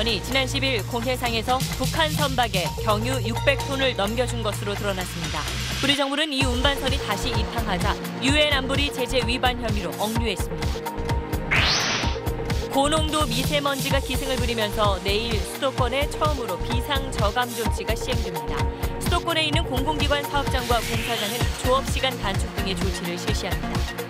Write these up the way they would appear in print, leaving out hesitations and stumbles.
군사권이 지난 10일 공해상에서 북한 선박에 경유 600톤을 넘겨준 것으로 드러났습니다. 우리 정부는 이 운반선이 다시 입항하자 유엔 안보리 제재 위반 혐의로 억류했습니다. 고농도 미세먼지가 기승을 부리면서 내일 수도권에 처음으로 비상 저감 조치가 시행됩니다. 수도권에 있는 공공기관 사업장과 공사장은 조업시간 단축 등의 조치를 실시합니다.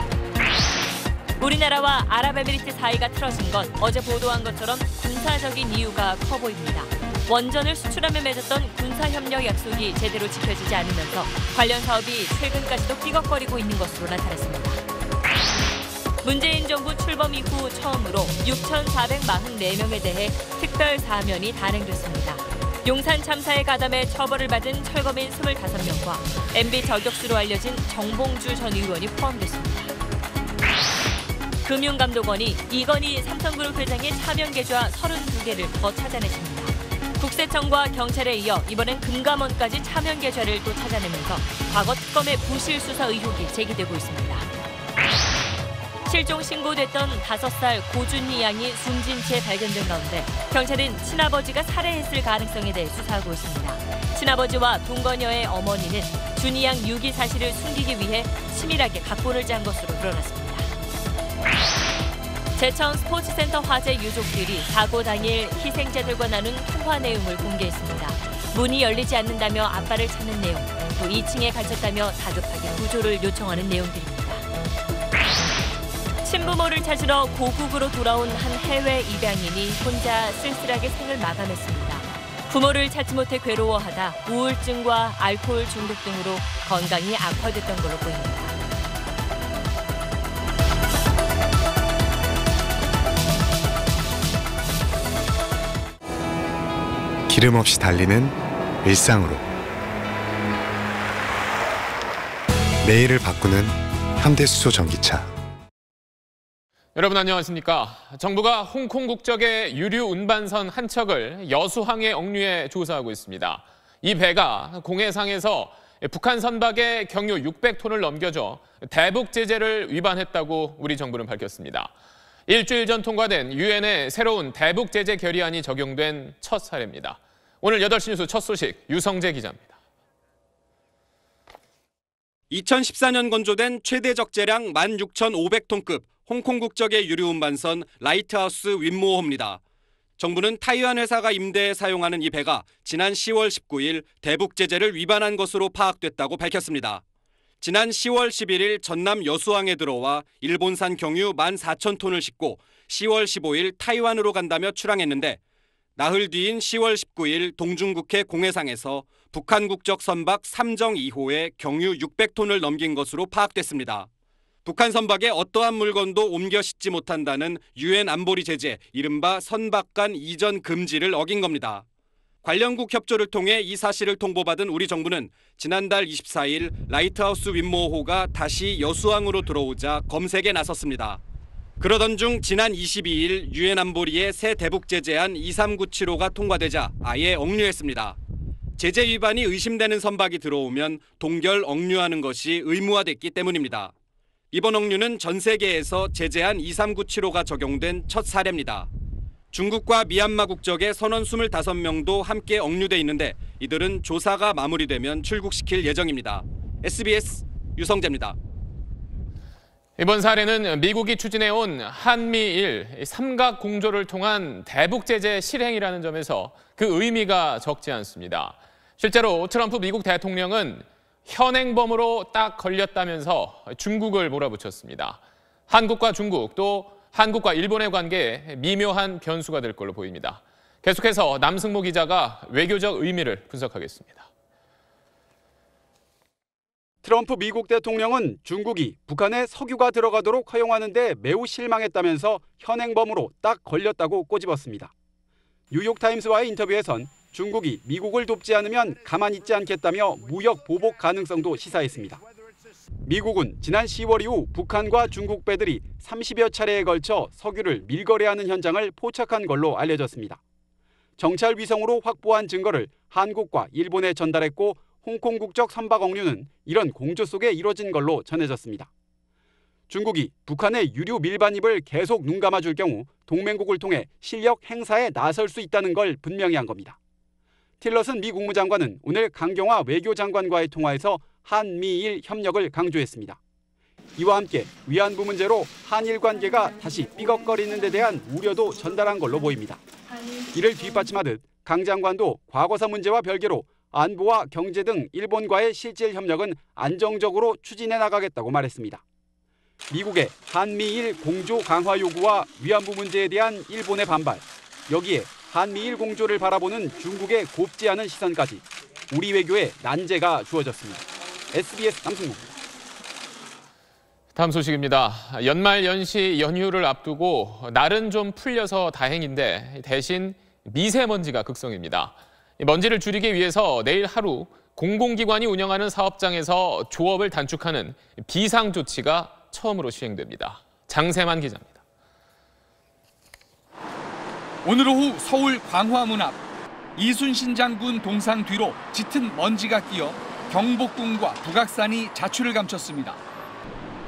우리나라와 아랍에미리트 사이가 틀어진 건 어제 보도한 것처럼 군사적인 이유가 커 보입니다. 원전을 수출하며 맺었던 군사협력 약속이 제대로 지켜지지 않으면서 관련 사업이 최근까지도 삐걱거리고 있는 것으로 나타났습니다. 문재인 정부 출범 이후 처음으로 6,444명에 대해 특별 사면이 단행됐습니다. 용산 참사에 가담해 처벌을 받은 철거민 25명과 MB 저격수로 알려진 정봉주 전 의원이 포함됐습니다. 금융감독원이 이건희 삼성그룹 회장의 차명 계좌 32개를 더 찾아냈습니다. 국세청과 경찰에 이어 이번엔 금감원까지 차명 계좌를 또 찾아내면서 과거 특검의 부실 수사 의혹이 제기되고 있습니다. 실종 신고됐던 5살 고준희 양이 숨진 채 발견된 가운데 경찰은 친아버지가 살해했을 가능성에 대해 수사하고 있습니다. 친아버지와 동거녀의 어머니는 준희 양 유기 사실을 숨기기 위해 치밀하게 각본을 짠 것으로 드러났습니다. 제천 스포츠센터 화재 유족들이 사고 당일 희생자들과 나눈 통화 내용을 공개했습니다. 문이 열리지 않는다며 아빠를 찾는 내용, 또 2층에 갇혔다며 다급하게 구조를 요청하는 내용들입니다. 친부모를 찾으러 고국으로 돌아온 한 해외 입양인이 혼자 쓸쓸하게 생을 마감했습니다. 부모를 찾지 못해 괴로워하다 우울증과 알코올 중독 등으로 건강이 악화됐던 걸로 보입니다. 기름 없이 달리는 일상으로 내일을 바꾸는 현대수소 전기차. 여러분 안녕하십니까? 정부가 홍콩 국적의 유류 운반선 한 척을 여수항에 억류해 조사하고 있습니다. 이 배가 공해상에서 북한 선박에 경유 600톤을 넘겨줘 대북 제재를 위반했다고 우리 정부는 밝혔습니다. 일주일 전 통과된 유엔의 새로운 대북 제재 결의안이 적용된 첫 사례입니다. 오늘 8시 뉴스 첫 소식 유성재 기자입니다. 2014년 건조된 최대 적재량 16,500톤급 홍콩 국적의 유류 운반선 라이트하우스 윈모호입니다. 정부는 타이완 회사가 임대해 사용하는 이 배가 지난 10월 19일 대북 제재를 위반한 것으로 파악됐다고 밝혔습니다. 지난 10월 11일 전남 여수항에 들어와 일본산 경유 14,000톤을 싣고 10월 15일 타이완으로 간다며 출항했는데 나흘 뒤인 10월 19일 동중국해 공해상에서 북한 국적 선박 삼정 2호에 경유 600톤을 넘긴 것으로 파악됐습니다. 북한 선박에 어떠한 물건도 옮겨 싣지 못한다는 유엔 안보리 제재, 이른바 선박 간 이전 금지를 어긴 겁니다. 관련국 협조를 통해 이 사실을 통보받은 우리 정부는 지난달 24일 라이트하우스 윈모호가 다시 여수항으로 들어오자 검색에 나섰습니다. 그러던 중 지난 22일 유엔 안보리의 새 대북 제재안 23975가 통과되자 아예 억류했습니다. 제재 위반이 의심되는 선박이 들어오면 동결 억류하는 것이 의무화됐기 때문입니다. 이번 억류는 전 세계에서 제재안 23975가 적용된 첫 사례입니다. 중국과 미얀마 국적의 선원 25명도 함께 억류돼 있는데 이들은 조사가 마무리되면 출국시킬 예정입니다. SBS 유성재입니다. 이번 사례는 미국이 추진해온 한미일 삼각 공조를 통한 대북 제재 실행이라는 점에서 그 의미가 적지 않습니다. 실제로 트럼프 미국 대통령은 현행범으로 딱 걸렸다면서 중국을 몰아붙였습니다. 한국과 중국 또 한국과 일본의 관계에 미묘한 변수가 될 걸로 보입니다. 계속해서 남승모 기자가 외교적 의미를 분석하겠습니다. 트럼프 미국 대통령은 중국이 북한에 석유가 들어가도록 허용하는 데 매우 실망했다면서 현행범으로 딱 걸렸다고 꼬집었습니다. 뉴욕타임스와의 인터뷰에선 중국이 미국을 돕지 않으면 가만히 있지 않겠다며 무역 보복 가능성도 시사했습니다. 미국은 지난 10월 이후 북한과 중국 배들이 30여 차례에 걸쳐 석유를 밀거래하는 현장을 포착한 걸로 알려졌습니다. 정찰 위성으로 확보한 증거를 한국과 일본에 전달했고 홍콩 국적 선박 억류는 이런 공조 속에 이뤄진 걸로 전해졌습니다. 중국이 북한의 유류 밀반입을 계속 눈감아줄 경우 동맹국을 통해 실력 행사에 나설 수 있다는 걸 분명히 한 겁니다. 틸러슨 미 국무장관은 오늘 강경화 외교장관과의 통화에서 한미일 협력을 강조했습니다. 이와 함께 위안부 문제로 한일 관계가 다시 삐걱거리는 데 대한 우려도 전달한 걸로 보입니다. 이를 뒷받침하듯 강 장관도 과거사 문제와 별개로 안보와 경제 등 일본과의 실질 협력은 안정적으로 추진해 나가겠다고 말했습니다. 미국의 한미일 공조 강화 요구와 위안부 문제에 대한 일본의 반발, 여기에 한미일 공조를 바라보는 중국의 곱지 않은 시선까지 우리 외교에 난제가 주어졌습니다. SBS 남승국입니다. 다음 소식입니다. 연말 연시 연휴를 앞두고 날은 좀 풀려서 다행인데 대신 미세먼지가 극성입니다. 먼지를 줄이기 위해서 내일 하루 공공기관이 운영하는 사업장에서 조업을 단축하는 비상조치가 처음으로 시행됩니다. 장세만 기자입니다. 오늘 오후 서울 광화문 앞 이순신 장군 동상 뒤로 짙은 먼지가 끼어 경복궁과 북악산이 자취를 감췄습니다.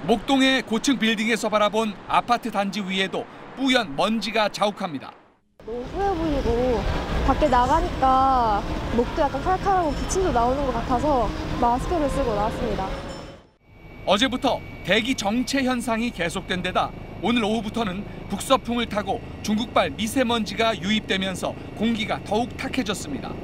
목동의 고층 빌딩에서 바라본 아파트 단지 위에도 뿌연 먼지가 자욱합니다. 너무 뿌여 보이고 밖에 나가니까 목도 약간 칼칼하고 기침도 나오는 것 같아서 마스크를 쓰고 나왔습니다. 어제부터 대기 정체 현상이 계속된 데다 오늘 오후부터는 북서풍을 타고 중국발 미세먼지가 유입되면서 공기가 더욱 탁해졌습니다.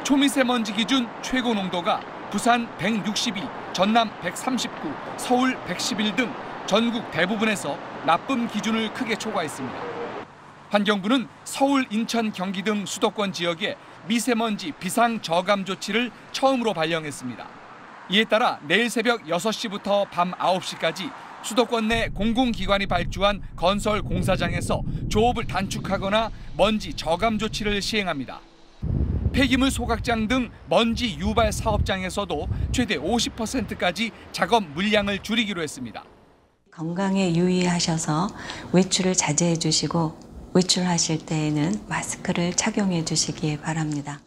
초미세먼지 기준 최고 농도가 부산 162, 전남 139, 서울 111 등 전국 대부분에서 나쁨 기준을 크게 초과했습니다. 환경부는 서울, 인천, 경기 등 수도권 지역에 미세먼지 비상 저감 조치를 처음으로 발령했습니다. 이에 따라 내일 새벽 6시부터 밤 9시까지 수도권 내 공공기관이 발주한 건설 공사장에서 조업을 단축하거나 먼지 저감 조치를 시행합니다. 폐기물 소각장 등 먼지 유발 사업장에서도 최대 50%까지 작업 물량을 줄이기로 했습니다. 건강에 유의하셔서 외출을 자제해 주시고 외출하실 때에는 마스크를 착용해 주시기 바랍니다.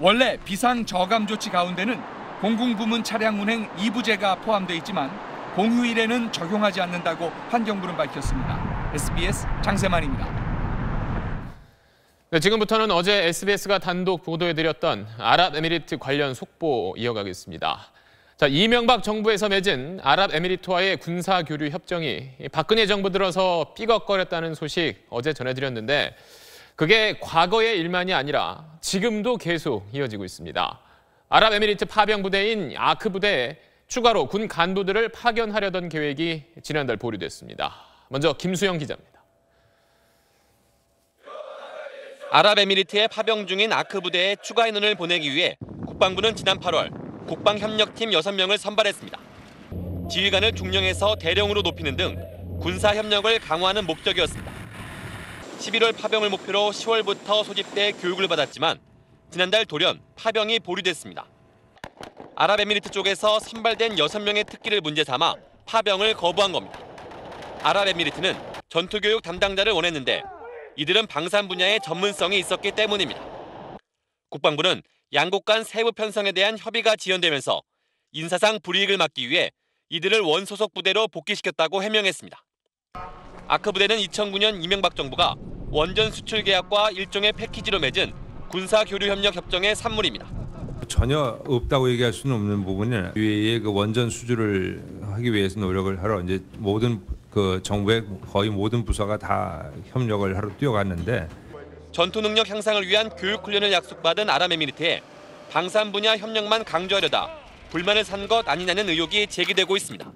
원래 비상 저감 조치 가운데는 공공부문 차량 운행 2부제가 포함되어 있지만 공휴일에는 적용하지 않는다고 환경부는 밝혔습니다. SBS 장세만입니다. 네, 지금부터는 어제 SBS가 단독 보도해드렸던 아랍에미리트 관련 속보 이어가겠습니다. 자, 이명박 정부에서 맺은 아랍에미리트와의 군사교류 협정이 박근혜 정부 들어서 삐걱거렸다는 소식 어제 전해드렸는데 그게 과거의 일만이 아니라 지금도 계속 이어지고 있습니다. 아랍에미리트 파병 부대인 아크 부대에 추가로 군 간부들을 파견하려던 계획이 지난달 보류됐습니다. 먼저 김수영 기자입니다. 아랍에미리트에 파병 중인 아크 부대에 추가 인원을 보내기 위해 국방부는 지난 8월 국방협력팀 6명을 선발했습니다. 지휘관을 중령에서 대령으로 높이는 등 군사협력을 강화하는 목적이었습니다. 11월 파병을 목표로 10월부터 소집돼 교육을 받았지만 지난달 돌연 파병이 보류됐습니다. 아랍에미리트 쪽에서 선발된 6명의 특기를 문제 삼아 파병을 거부한 겁니다. 아랍에미리트는 전투교육 담당자를 원했는데 이들은 방산 분야의 전문성이 있었기 때문입니다. 국방부는 양국 간 세부 편성에 대한 협의가 지연되면서 인사상 불이익을 막기 위해 이들을 원소속 부대로 복귀시켰다고 해명했습니다. 아크 부대는 2009년 이명박 정부가 원전 수출 계약과 일종의 패키지로 맺은 군사교류협력 협정의 산물입니다. 전혀 없다고 얘기할 수는 없는 부분은 UAE의 그 원전 수주를 하기 위해서 노력을 하러 이제 모든 그 정부의 거의 모든 부서가 다 협력을 하러 뛰어갔는데 전투 능력 향상을 위한 교육 훈련을 약속받은 아랍에미리트에 방산 분야 협력만 강조하려다 불만을 산 것 아니냐는 의혹이 제기되고 있습니다.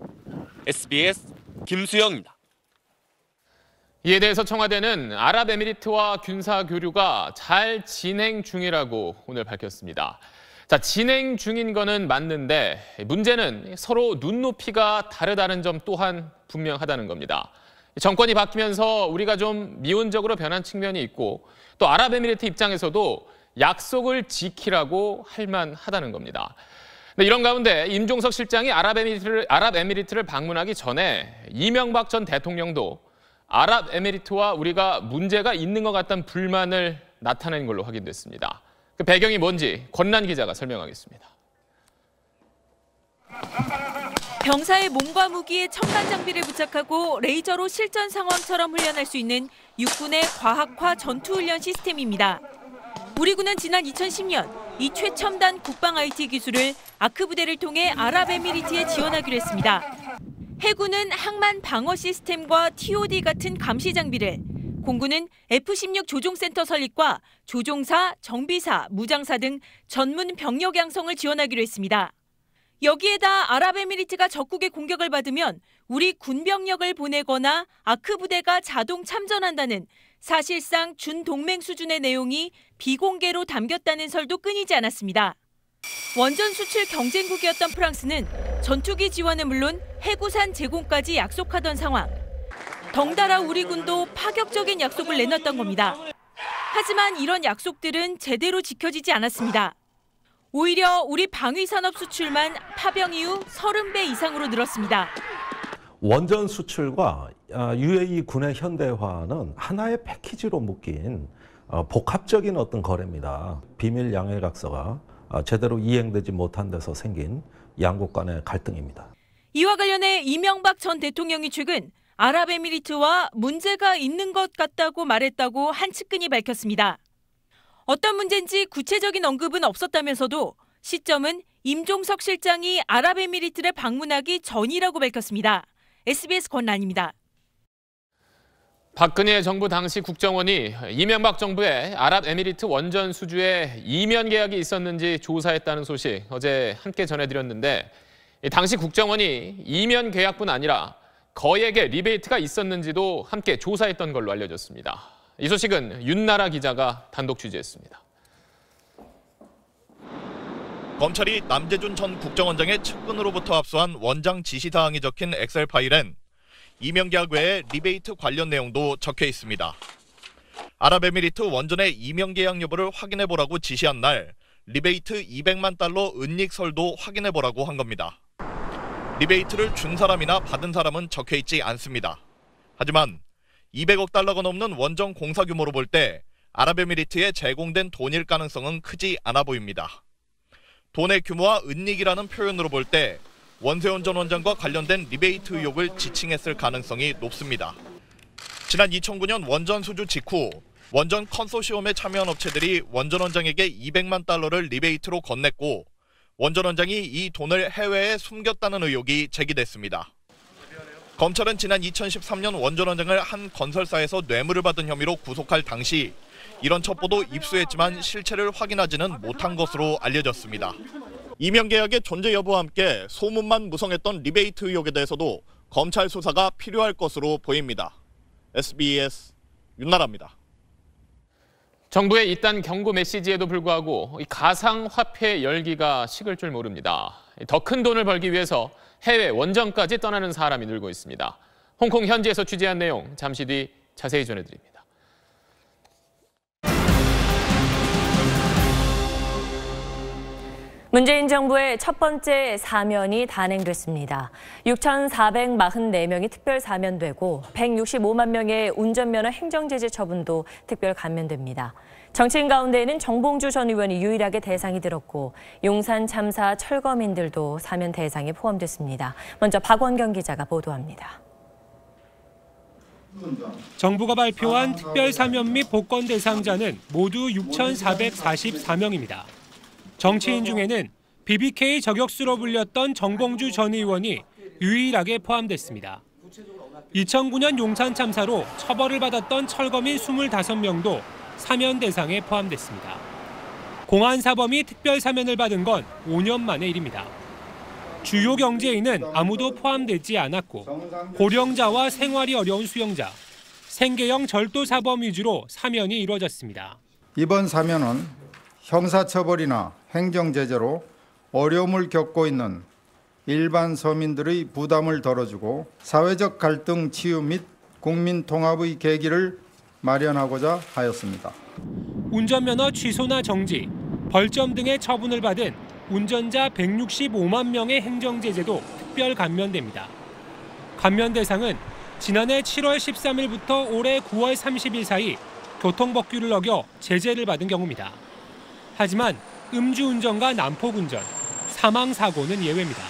SBS 김수영입니다. 이에 대해서 청와대는 아랍에미리트와 군사 교류가 잘 진행 중이라고 오늘 밝혔습니다. 자, 진행 중인 거는 맞는데 문제는 서로 눈높이가 다르다는 점 또한 분명하다는 겁니다. 정권이 바뀌면서 우리가 좀 미온적으로 변한 측면이 있고 또 아랍에미리트 입장에서도 약속을 지키라고 할 만하다는 겁니다. 이런 가운데 임종석 실장이 아랍에미리트를 방문하기 전에 이명박 전 대통령도 아랍에미리트와 우리가 문제가 있는 것 같다는 불만을 나타낸 걸로 확인됐습니다. 그 배경이 뭔지 권란 기자가 설명하겠습니다. 병사의 몸과 무기에 첨단 장비를 부착하고 레이저로 실전 상황처럼 훈련할 수 있는 육군의 과학화 전투훈련 시스템입니다. 우리 군은 지난 2010년 이 최첨단 국방 IT 기술을 아크 부대를 통해 아랍에미리트에 지원하기로 했습니다. 해군은 항만 방어 시스템과 TOD 같은 감시 장비를, 공군은 F-16 조종센터 설립과 조종사, 정비사, 무장사 등 전문 병력 양성을 지원하기로 했습니다. 여기에다 아랍에미리트가 적국의 공격을 받으면 우리 군병력을 보내거나 아크 부대가 자동 참전한다는 사실상 준동맹 수준의 내용이 비공개로 담겼다는 설도 끊이지 않았습니다. 원전 수출 경쟁국이었던 프랑스는 전투기 지원은 물론 해구산 제공까지 약속하던 상황. 덩달아 우리 군도 파격적인 약속을 내놨던 겁니다. 하지만 이런 약속들은 제대로 지켜지지 않았습니다. 오히려 우리 방위산업 수출만 파병 이후 30배 이상으로 늘었습니다. 원전 수출과 UAE 군의 현대화는 하나의 패키지로 묶인 복합적인 어떤 거래입니다. 비밀 양해각서가 제대로 이행되지 못한 데서 생긴 양국 간의 갈등입니다. 이와 관련해 이명박 전 대통령이 최근 아랍에미리트와 문제가 있는 것 같다고 말했다고 한 측근이 밝혔습니다. 어떤 문제인지 구체적인 언급은 없었다면서도 시점은 임종석 실장이 아랍에미리트를 방문하기 전이라고 밝혔습니다. SBS 권란입니다. 박근혜 정부 당시 국정원이 이명박 정부의 아랍에미리트 원전 수주에 이면 계약이 있었는지 조사했다는 소식 어제 함께 전해드렸는데, 당시 국정원이 이면 계약뿐 아니라 거액의 리베이트가 있었는지도 함께 조사했던 걸로 알려졌습니다. 이 소식은 윤나라 기자가 단독 취재했습니다. 검찰이 남재준 전 국정원장의 측근으로부터 압수한 원장 지시사항이 적힌 엑셀 파일엔 이면 계약 외에 리베이트 관련 내용도 적혀 있습니다. 아랍에미리트 원전의 이면 계약 여부를 확인해보라고 지시한 날 리베이트 200만 달러 은닉설도 확인해보라고 한 겁니다. 리베이트를 준 사람이나 받은 사람은 적혀 있지 않습니다. 하지만 200억 달러가 넘는 원전 공사 규모로 볼 때 아랍에미리트에 제공된 돈일 가능성은 크지 않아 보입니다. 돈의 규모와 은닉이라는 표현으로 볼 때 원세훈 전 원장과 관련된 리베이트 의혹을 지칭했을 가능성이 높습니다. 지난 2009년 원전 수주 직후 원전 컨소시엄에 참여한 업체들이 원전 원장에게 200만 달러를 리베이트로 건넸고 원전 원장이 이 돈을 해외에 숨겼다는 의혹이 제기됐습니다. 검찰은 지난 2013년 원전 원장을 한 건설사에서 뇌물을 받은 혐의로 구속할 당시 이런 첩보도 입수했지만 실체를 확인하지는 못한 것으로 알려졌습니다. 이면 계약의 존재 여부와 함께 소문만 무성했던 리베이트 의혹에 대해서도 검찰 수사가 필요할 것으로 보입니다. SBS 윤나라입니다. 정부의 이딴 경고 메시지에도 불구하고 가상화폐 열기가 식을 줄 모릅니다. 더 큰 돈을 벌기 위해서 해외 원전까지 떠나는 사람이 늘고 있습니다. 홍콩 현지에서 취재한 내용 잠시 뒤 자세히 전해드립니다. 문재인 정부의 첫 번째 사면이 단행됐습니다. 6,444명이 특별 사면되고 165만 명의 운전면허 행정제재 처분도 특별 감면됩니다. 정치인 가운데에는 정봉주 전 의원이 유일하게 대상이 들었고 용산 참사 철거민들도 사면 대상에 포함됐습니다. 먼저 박원경 기자가 보도합니다. 정부가 발표한 특별 사면 및 복권 대상자는 모두 6,444명입니다. 정치인 중에는 BBK 저격수로 불렸던 정봉주 전 의원이 유일하게 포함됐습니다. 2009년 용산 참사로 처벌을 받았던 철거민 25명도 사면 대상에 포함됐습니다. 공안사범이 특별 사면을 받은 건 5년 만의 일입니다. 주요 경제인은 아무도 포함되지 않았고 고령자와 생활이 어려운 수용자, 생계형 절도사범 위주로 사면이 이루어졌습니다. 이번 사면은 형사처벌이나 행정제재로 어려움을 겪고 있는 일반 서민들의 부담을 덜어주고 사회적 갈등 치유 및 국민 통합의 계기를 마련하고자 하였습니다. 운전면허 취소나 정지, 벌점 등의 처분을 받은 운전자 165만 명의 행정제재도 특별 감면됩니다. 감면 대상은 지난해 7월 13일부터 올해 9월 30일 사이 교통법규를 어겨 제재를 받은 경우입니다. 하지만 음주운전과 난폭운전, 사망사고는 예외입니다.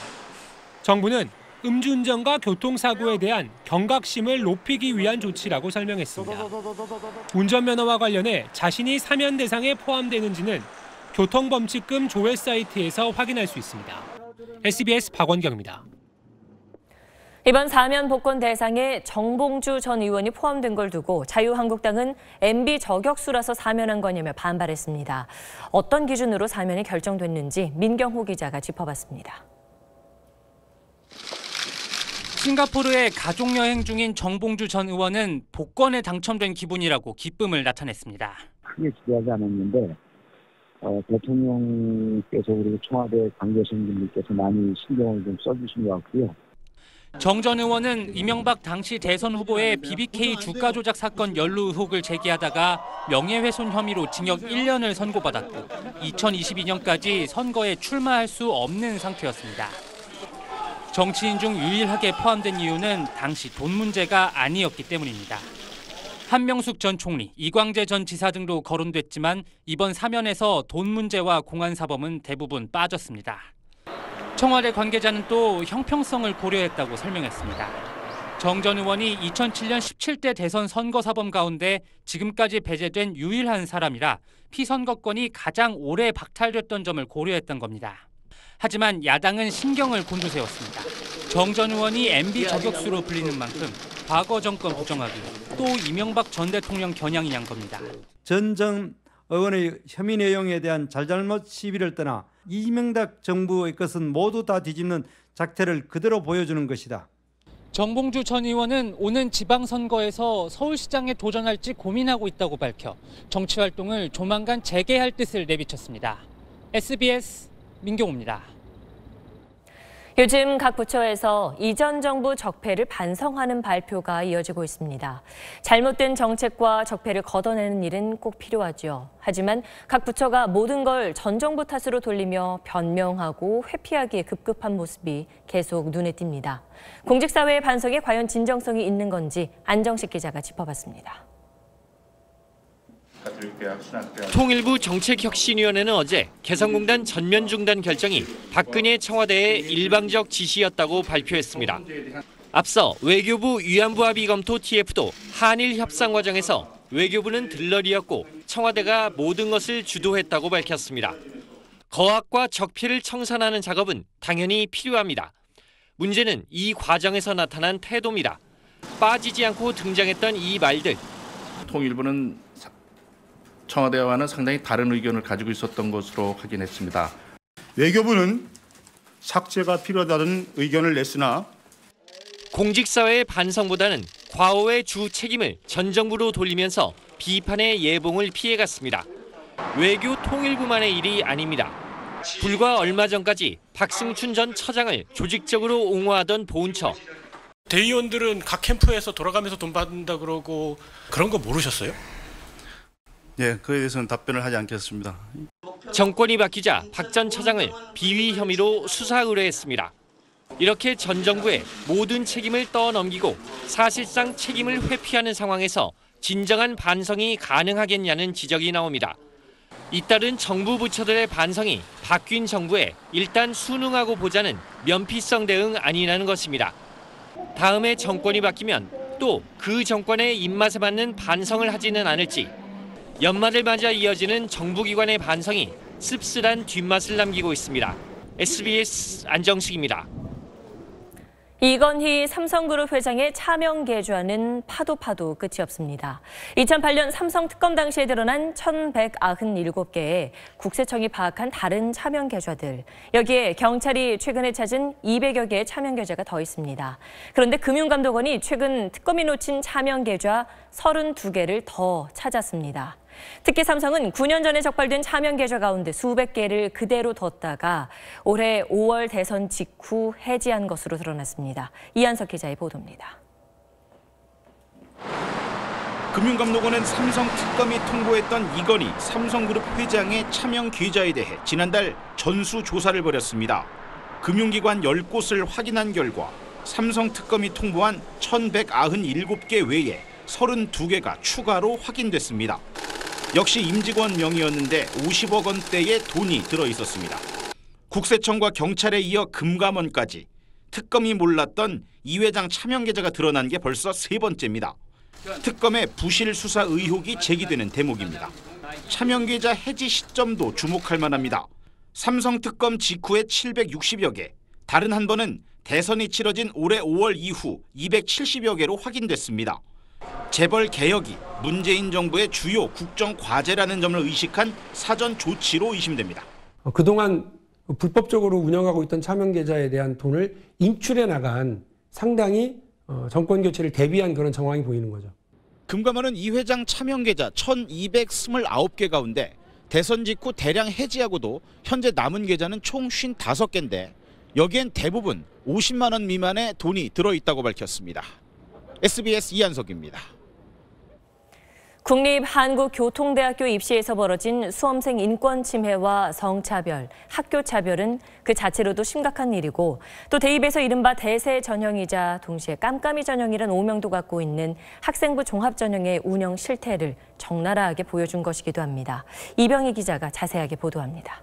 정부는 음주운전과 교통사고에 대한 경각심을 높이기 위한 조치라고 설명했습니다. 운전면허와 관련해 자신이 사면 대상에 포함되는지는 교통범칙금 조회 사이트에서 확인할 수 있습니다. SBS 박원경입니다. 이번 사면 복권 대상에 정봉주 전 의원이 포함된 걸 두고 자유한국당은 MB 저격수라서 사면한 거냐며 반발했습니다. 어떤 기준으로 사면이 결정됐는지 민경호 기자가 짚어봤습니다. 싱가포르에 가족여행 중인 정봉주 전 의원은 복권에 당첨된 기분이라고 기쁨을 나타냈습니다. 크게 기대하지 않았는데 대통령께서 그리고 청와대 관계자분들께서 많이 신경을 좀 써주신 것 같고요. 정 전 의원은 이명박 당시 대선 후보의 BBK 주가 조작 사건 연루 의혹을 제기하다가 명예훼손 혐의로 징역 1년을 선고받았고 2022년까지 선거에 출마할 수 없는 상태였습니다. 정치인 중 유일하게 포함된 이유는 당시 돈 문제가 아니었기 때문입니다. 한명숙 전 총리, 이광재 전 지사 등도 거론됐지만 이번 사면에서 돈 문제와 공안사범은 대부분 빠졌습니다. 청와대 관계자는 또 형평성을 고려했다고 설명했습니다. 정 전 의원이 2007년 17대 대선 선거사범 가운데 지금까지 배제된 유일한 사람이라 피선거권이 가장 오래 박탈됐던 점을 고려했던 겁니다. 하지만 야당은 신경을 곤두세웠습니다. 정 전 의원이 MB 저격수로 불리는 만큼 과거 정권 부정하기, 또 이명박 전 대통령 겨냥이란 겁니다. 전 의원의 혐의 내용에 대한 잘잘못 시비를 떠나 이명박 정부의 것은 모두 다 뒤집는 작태를 그대로 보여주는 것이다. 정봉주 전 의원은 오는 지방선거에서 서울시장에 도전할지 고민하고 있다고 밝혀 정치활동을 조만간 재개할 뜻을 내비쳤습니다. SBS 민경호입니다. 요즘 각 부처에서 이전 정부 적폐를 반성하는 발표가 이어지고 있습니다. 잘못된 정책과 적폐를 걷어내는 일은 꼭 필요하죠. 하지만 각 부처가 모든 걸 전 정부 탓으로 돌리며 변명하고 회피하기에 급급한 모습이 계속 눈에 띕니다. 공직사회의 반성에 과연 진정성이 있는 건지 안정식 기자가 짚어봤습니다. 통일부 정책혁신위원회는 어제 개성공단 전면 중단 결정이 박근혜 청와대의 일방적 지시였다고 발표했습니다. 앞서 외교부 위안부 합의 검토 TF도 한일 협상 과정에서 외교부는 들러리였고 청와대가 모든 것을 주도했다고 밝혔습니다. 거악과 적폐를 청산하는 작업은 당연히 필요합니다. 문제는 이 과정에서 나타난 태도입니다. 빠지지 않고 등장했던 이 말들. 통일부는 청와대와는 상당히 다른 의견을 가지고 있었던 것으로 확인했습니다. 외교부는 삭제가 필요하다는 의견을 냈으나 공직사회의 반성보다는 과오의 주 책임을 전 정부로 돌리면서 비판의 예봉을 피해갔습니다. 외교 통일부만의 일이 아닙니다. 불과 얼마 전까지 박승춘 전 처장을 조직적으로 옹호하던 보훈처. 대의원들은 각 캠프에서 돌아가면서 돈 받는다 그러고 그런 거 모르셨어요? 예, 그에 대해서는 답변을 하지 않겠습니다. 정권이 바뀌자 박 전 처장을 비위 혐의로 수사 의뢰했습니다. 이렇게 전 정부의 모든 책임을 떠넘기고 사실상 책임을 회피하는 상황에서 진정한 반성이 가능하겠냐는 지적이 나옵니다. 잇따른 정부 부처들의 반성이 바뀐 정부에 일단 순응하고 보자는 면피성 대응 아니라는 것입니다. 다음에 정권이 바뀌면 또 그 정권의 입맛에 맞는 반성을 하지는 않을지, 연말을 맞아 이어지는 정부기관의 반성이 씁쓸한 뒷맛을 남기고 있습니다. SBS 안정식입니다. 이건희 삼성그룹 회장의 차명 계좌는 파도 끝이 없습니다. 2008년 삼성 특검 당시에 드러난 1,197개의 국세청이 파악한 다른 차명 계좌들. 여기에 경찰이 최근에 찾은 200여 개의 차명 계좌가 더 있습니다. 그런데 금융감독원이 최근 특검이 놓친 차명 계좌 32개를 더 찾았습니다. 특히 삼성은 9년 전에 적발된 차명 계좌 가운데 수백 개를 그대로 뒀다가 올해 5월 대선 직후 해지한 것으로 드러났습니다. 이한석 기자의 보도입니다. 금융감독원은 삼성 특검이 통보했던 이건희 삼성그룹 회장의 차명 계좌에 대해 지난달 전수조사를 벌였습니다. 금융기관 10곳을 확인한 결과 삼성 특검이 통보한 1,197개 외에 32개가 추가로 확인됐습니다. 역시 임직원 명의였는데 50억 원대의 돈이 들어있었습니다. 국세청과 경찰에 이어 금감원까지 특검이 몰랐던 이 회장 차명 계좌가 드러난 게 벌써 3번째입니다. 특검의 부실 수사 의혹이 제기되는 대목입니다. 차명 계좌 해지 시점도 주목할 만합니다. 삼성 특검 직후에 760여 개, 다른 한 번은 대선이 치러진 올해 5월 이후 270여 개로 확인됐습니다. 재벌 개혁이 문재인 정부의 주요 국정 과제라는 점을 의식한 사전 조치로 의심됩니다. 그동안 불법적으로 운영하고 있던 차명 계좌에 대한 돈을 인출해 나간 상당히 정권 교체를 대비한 그런 정황이 보이는 거죠. 금감원은 이 회장 차명 계좌 1229개 가운데 대선 직후 대량 해지하고도 현재 남은 계좌는 총 55개인데 여기엔 대부분 50만 원 미만의 돈이 들어있다고 밝혔습니다. SBS 이한석입니다. 국립한국교통대학교 입시에서 벌어진 수험생 인권 침해와 성차별, 학교차별은 그 자체로도 심각한 일이고 또 대입에서 이른바 대세 전형이자 동시에 깜깜이 전형이란 오명도 갖고 있는 학생부 종합전형의 운영 실태를 적나라하게 보여준 것이기도 합니다. 이병희 기자가 자세하게 보도합니다.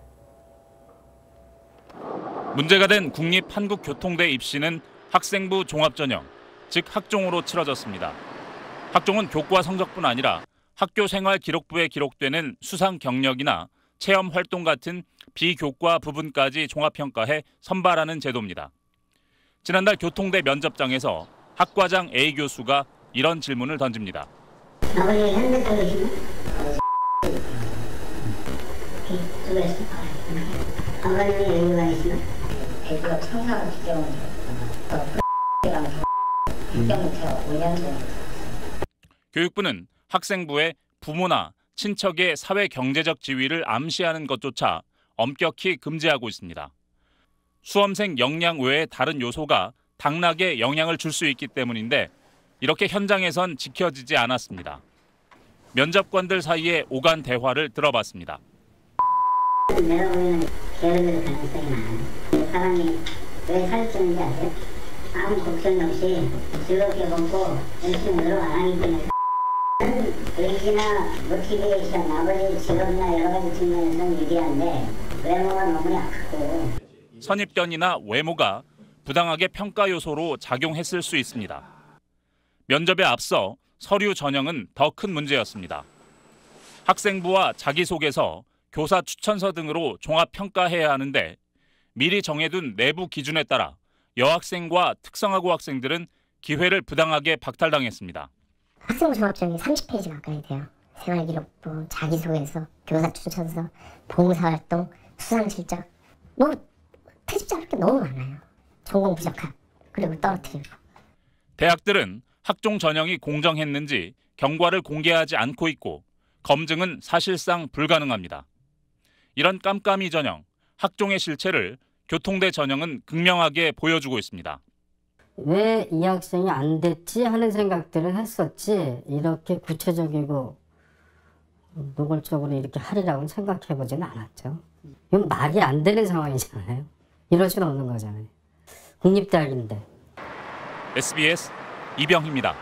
문제가 된 국립한국교통대 입시는 학생부 종합전형, 즉 학종으로 치러졌습니다. 학종은 교과 성적뿐 아니라 학교 생활 기록부에 기록되는 수상 경력이나 체험 활동 같은 비교과 부분까지 종합평가해 선발하는 제도입니다. 지난달 교통대 면접장에서 학과장 A 교수가 이런 질문을 던집니다. 아버지 핸드폰이시나? 아버님이 여기 다니시나? 대구가 청사가 직접 교육부는 학생부에 부모나 친척의 사회 경제적 지위를 암시하는 것조차 엄격히 금지하고 있습니다. 수험생 역량 외에 다른 요소가 당락에 영향을 줄 수 있기 때문인데 이렇게 현장에선 지켜지지 않았습니다. 면접관들 사이의 오간 대화를 들어봤습니다. 내가 보기에는 게으를 가능성이 많아요. 사람이 왜 살을 찌는지 아세요? 아무 걱정 없이 즐겁게 먹고 열심히 노력 안 하기 때문에 의지나 모티베이션, 아버지 직업이나 여러 가지 측면에서는 유리한데 외모가 너무 약하고 선입견이나 외모가 부당하게 평가 요소로 작용했을 수 있습니다. 면접에 앞서 서류 전형은 더 큰 문제였습니다. 학생부와 자기소개서, 교사 추천서 등으로 종합평가해야 하는데 미리 정해둔 내부 기준에 따라 여학생과 특성화고 학생들은 기회를 부당하게 박탈당했습니다. 학생부 종합전형이 30페이지 가까이 돼요. 생활기록부, 자기소개서, 교사 추천서, 봉사활동, 수상실적 트집 잡을 게 너무 많아요. 전공 부적합, 그리고 떨어뜨리고. 대학들은 학종 전형이 공정했는지 경과를 공개하지 않고 있고 검증은 사실상 불가능합니다. 이런 깜깜이 전형, 학종의 실체를 교통대 전형은 극명하게 보여주고 있습니다. 왜 이 학생이 안 됐지 하는 생각들을 했었지 이렇게 구체적이고 노골적으로 이렇게 하리라고는 생각해보지는 않았죠. 이건 말이 안 되는 상황이잖아요. 이럴 수는 없는 거잖아요. 국립대학인데. SBS 이병희입니다.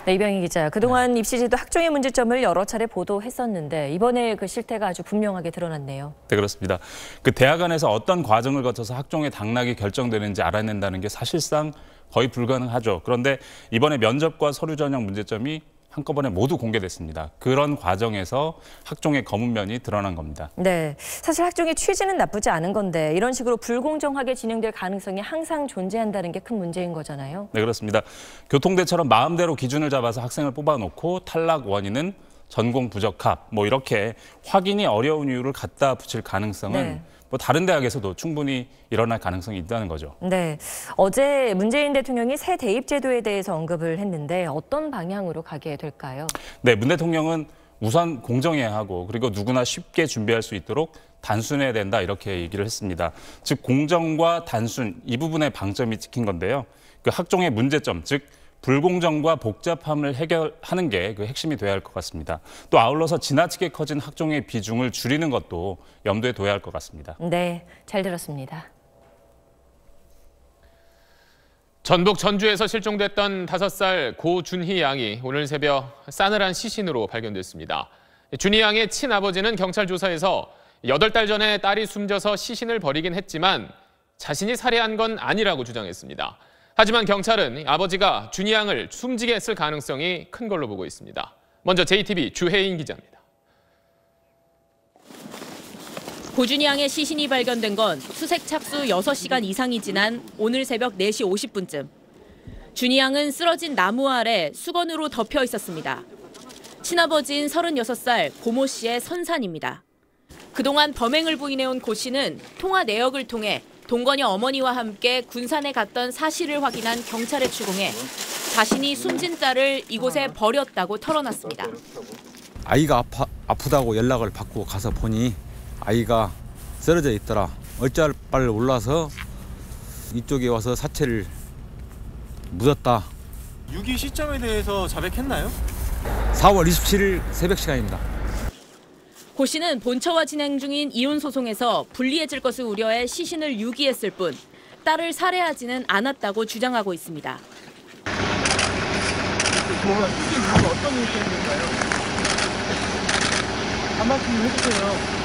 네, 이병희 기자. 그동안 입시제도 학종의 문제점을 여러 차례 보도했었는데 이번에 그 실태가 아주 분명하게 드러났네요. 네, 그렇습니다. 그 대학 안에서 어떤 과정을 거쳐서 학종의 당락이 결정되는지 알아낸다는 게 사실상 거의 불가능하죠. 그런데 이번에 면접과 서류 전형 문제점이 한꺼번에 모두 공개됐습니다. 그런 과정에서 학종의 검은 면이 드러난 겁니다. 네, 사실 학종의 취지는 나쁘지 않은 건데 이런 식으로 불공정하게 진행될 가능성이 항상 존재한다는 게 큰 문제인 거잖아요. 네, 그렇습니다. 교통대처럼 마음대로 기준을 잡아서 학생을 뽑아놓고 탈락 원인은 전공 부적합, 이렇게 확인이 어려운 이유를 갖다 붙일 가능성은 다른 대학에서도 충분히 일어날 가능성이 있다는 거죠. 네, 어제 문재인 대통령이 새 대입 제도에 대해서 언급을 했는데 어떤 방향으로 가게 될까요? 네, 문 대통령은 우선 공정해야 하고 그리고 누구나 쉽게 준비할 수 있도록 단순해야 된다 이렇게 얘기를 했습니다. 즉 공정과 단순 이 부분의 방점이 찍힌 건데요. 그 학종의 문제점, 즉 불공정과 복잡함을 해결하는 게 그 핵심이 돼야 할 것 같습니다. 또 아울러서 지나치게 커진 학종의 비중을 줄이는 것도 염두에 둬야 할 것 같습니다. 네, 잘 들었습니다. 전북 전주에서 실종됐던 5살 고준희 양이 오늘 새벽 싸늘한 시신으로 발견됐습니다. 준희 양의 친아버지는 경찰 조사에서 8달 전에 딸이 숨져서 시신을 버리긴 했지만 자신이 살해한 건 아니라고 주장했습니다. 하지만 경찰은 아버지가 준희 양을 숨지게 했을 가능성이 큰 걸로 보고 있습니다. 먼저 JTB 주혜인 기자입니다. 고준희 양의 시신이 발견된 건 수색 착수 6시간 이상이 지난 오늘 새벽 4시 50분쯤. 준희 양은 쓰러진 나무 아래 수건으로 덮여 있었습니다. 친아버지인 36살 고모 씨의 선산입니다. 그동안 범행을 부인해온 고 씨는 통화 내역을 통해 동건여 어머니와 함께 군산에 갔던 사실을 확인한 경찰에 추궁해 자신이 숨진 딸을 이곳에 버렸다고 털어놨습니다. 아이가 아프다고 연락을 받고 가서 보니 아이가 쓰러져 있더라. 어쩔 바를 몰라서 이쪽에 와서 사체를 묻었다. 유기 시점에 대해서 자백했나요? 4월 27일 새벽 시간입니다. 고 씨는 본처와 진행 중인 이혼 소송에서 불리해질 것을 우려해 시신을 유기했을 뿐 딸을 살해하지는 않았다고 주장하고 있습니다. 어떤 일인가요? 한 말씀 해주세요.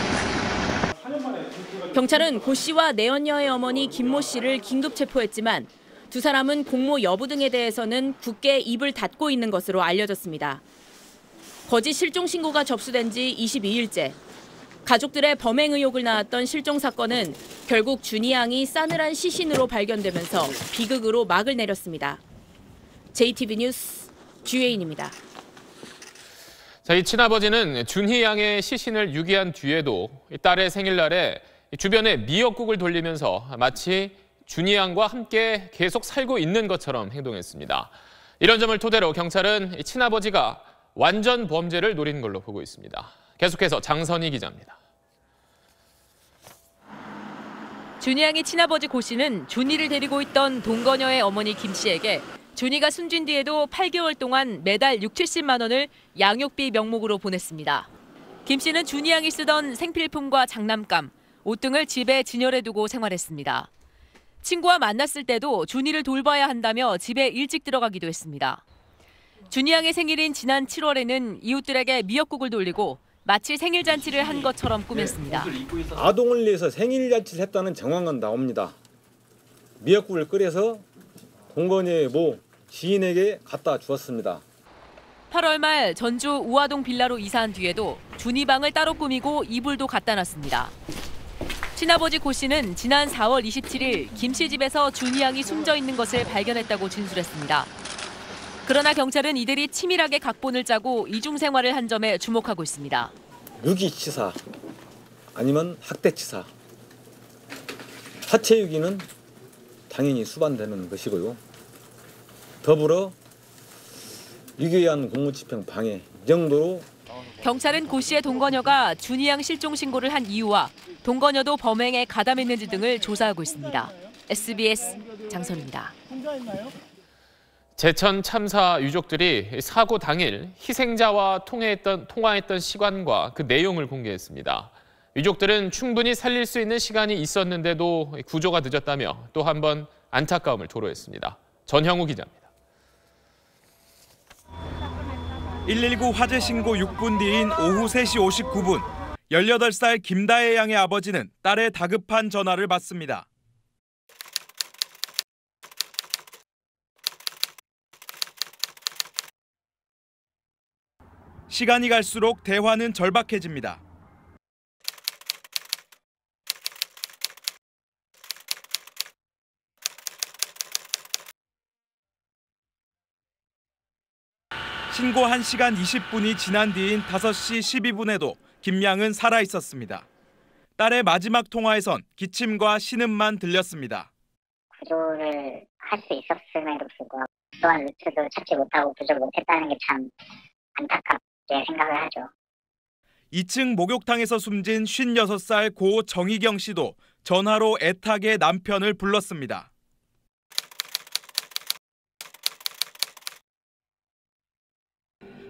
경찰은 고 씨와 내연녀의 어머니 김모 씨를 긴급 체포했지만 두 사람은 공모 여부 등에 대해서는 굳게 입을 닫고 있는 것으로 알려졌습니다. 거짓 실종 신고가 접수된 지 22일째. 가족들의 범행 의혹을 낳았던 실종 사건은 결국 준희 양이 싸늘한 시신으로 발견되면서 비극으로 막을 내렸습니다. JTB 뉴스 주혜인입니다. 이 친아버지는 준희 양의 시신을 유기한 뒤에도 딸의 생일날에 주변에 미역국을 돌리면서 마치 준희 양과 함께 계속 살고 있는 것처럼 행동했습니다. 이런 점을 토대로 경찰은 친아버지가 완전 범죄를 노린 걸로 보고 있습니다. 계속해서 장선희 기자입니다. 준희 양의 친아버지 고 씨는 준희를 데리고 있던 동건여의 어머니 김 씨에게 준희가 숨진 뒤에도 8개월 동안 매달 6, 70만 원을 양육비 명목으로 보냈습니다. 김 씨는 준희 양이 쓰던 생필품과 장난감, 옷 등을 집에 진열해두고 생활했습니다. 친구와 만났을 때도 준희를 돌봐야 한다며 집에 일찍 들어가기도 했습니다. 준희 양의 생일인 지난 7월에는 이웃들에게 미역국을 돌리고 마치 생일 잔치를 한 것처럼 꾸몄습니다. 아동을 위해서 생일 잔치를 했다는 정황은 나옵니다. 미역국을 끓여서 동건이의 모 지인에게 갖다 주었습니다. 8월 말 전주 우화동 빌라로 이사한 뒤에도 준희 방을 따로 꾸미고 이불도 갖다 놨습니다. 친아버지 고 씨는 지난 4월 27일 김 씨 집에서 준희 양이 숨져 있는 것을 발견했다고 진술했습니다. 그러나 경찰은 이들이 치밀하게 각본을 짜고 이중 생활을 한 점에 주목하고 있습니다. 유기치사 아니면 학대치사. 하체 유기는 당연히 수반되는 것이고요. 더불어 유기에 의한 공무집행 방해 이 정도로 경찰은 고 씨의 동거녀가 준희 양 실종 신고를 한 이유와 동거녀도 범행에 가담했는지 등을 조사하고 있습니다. SBS 장선입니다. 제천 참사 유족들이 사고 당일 희생자와 통화했던 시간과 그 내용을 공개했습니다. 유족들은 충분히 살릴 수 있는 시간이 있었는데도 구조가 늦었다며 또 한 번 안타까움을 토로했습니다. 전형우 기자입니다. 119 화재 신고 6분 뒤인 오후 3시 59분, 18살 김다혜 양의 아버지는 딸의 다급한 전화를 받습니다. 시간이 갈수록 대화는 절박해집니다. 신고 1시간 20분이 지난 뒤인 5시 12분에도 김 양은 살아 있었습니다. 딸의 마지막 통화에선 기침과 신음만 들렸습니다. 구조를 할 수 있었음에도 불구하고 또한 루트도 찾지 못하고 구조를 못했다는 게 참 안타깝게 생각을 하죠. 2층 목욕탕에서 숨진 56살 고 정희경 씨도 전화로 애타게 남편을 불렀습니다.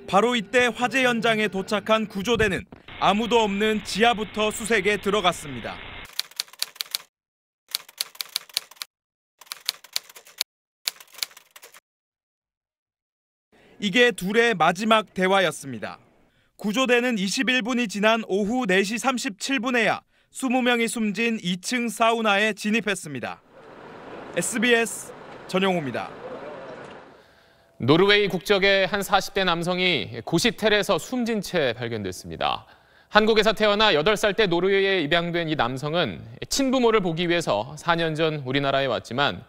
바로 이때 화재 현장에 도착한 구조대는 아무도 없는 지하부터 수색에 들어갔습니다. 이게 둘의 마지막 대화였습니다. 구조대는 21분이 지난 오후 4시 37분에야 20명이 숨진 2층 사우나에 진입했습니다. SBS 전영호입니다. 노르웨이 국적의 한 40대 남성이 고시텔에서 숨진 채 발견됐습니다. 한국에서 태어나 8살 때 노르웨이에 입양된 이 남성은 친부모를 보기 위해서 4년 전 우리나라에 왔지만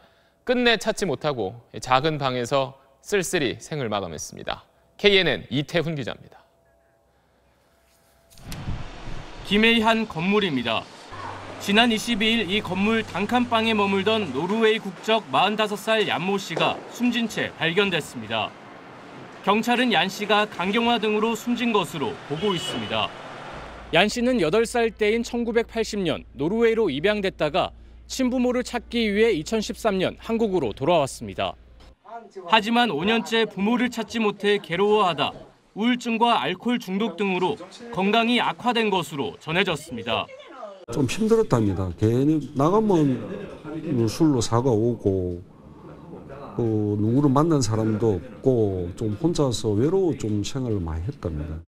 끝내 찾지 못하고 작은 방에서 쓸쓸히 생을 마감했습니다. KNN 이태훈 기자입니다. 김해의 한 건물입니다. 지난 22일 이 건물 단칸방에 머물던 노르웨이 국적 45살 얀모 씨가 숨진 채 발견됐습니다. 경찰은 얀 씨가 강경화 등으로 숨진 것으로 보고 있습니다. 얀 씨는 8살 때인 1980년 노르웨이로 입양됐다가 친부모를 찾기 위해 2013년 한국으로 돌아왔습니다. 하지만 5년째 부모를 찾지 못해 괴로워하다 우울증과 알코올 중독 등으로 건강이 악화된 것으로 전해졌습니다. 좀 힘들었답니다. 괜히 나가면 술로 사과 오고 누구를 만난 사람도 없고 좀 혼자서 외로워 좀 생활을 많이 했답니다.